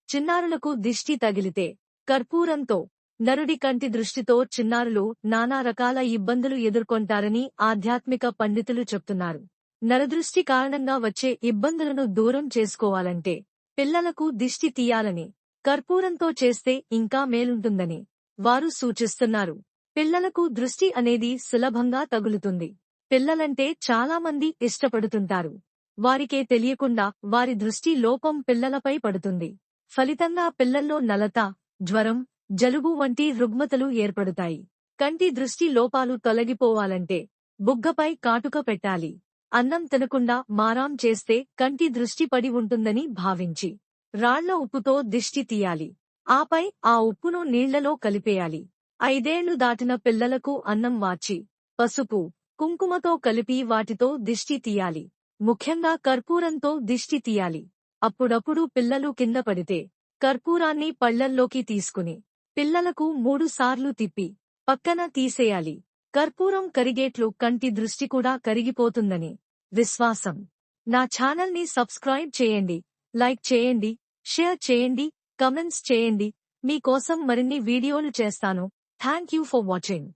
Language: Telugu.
చిన్నారులకు దిష్టి తగిలితే కర్పూరంతో నరుడి కంటి దృష్టితో చిన్నారులు నానా రకాల ఇబ్బందులు ఎదుర్కొంటారని ఆధ్యాత్మిక పండితులు చెప్తున్నారు. నరదృష్టి కారణంగా వచ్చే ఇబ్బందులను దూరం చేసుకోవాలంటే పిల్లలకు దిష్టి తీయాలని, కర్పూరంతో చేస్తే ఇంకా మేలుంటుందని వారు సూచిస్తున్నారు. పిల్లలకు దృష్టి అనేది సులభంగా తగులుతుంది. పిల్లలంటే చాలామంది ఇష్టపడుతుంటారు. వారికే తెలియకుండా వారి దృష్టి లోపం పిల్లలపై పడుతుంది. ఫలితంగా పిల్లల్లో నలత, జ్వరం, జలుబు వంటి రుగ్మతలు ఏర్పడుతాయి. కంటి దృష్టి లోపాలు తొలగిపోవాలంటే బుగ్గపై కాటుక పెట్టాలి. అన్నం తినకుండా మారాం చేస్తే కంటి దృష్టి పడి ఉంటుందని భావించి రాళ్ల ఉప్పుతో దిష్టి తీయాలి. ఆపై ఆ ఉప్పును నీళ్లలో కలిపేయాలి. 5 ఏళ్లు దాటిన పిల్లలకు అన్నం వార్చి పసుపు, కుంకుమతో కలిపి వాటితో దిష్టి తీయాలి. ముఖ్యంగా కర్పూరంతో దిష్టి తీయాలి. అప్పుడప్పుడు పిల్లలు కింద పడితే కర్పూరాన్ని పళ్లల్లోకి తీసుకుని పిల్లలకు 3 సార్లు తిప్పి పక్కన తీసేయాలి. కర్పూరం కరిగేట్లు కంటి దృష్టి కూడా కరిగిపోతుందని విశ్వాసం. నా ఛానల్ని సబ్స్క్రైబ్ చేయండి, లైక్ చేయండి, షేర్ చేయండి, కమెంట్స్ చేయండి. మీకోసం మరిన్ని వీడియోలు చేస్తాను. Thank you for watching.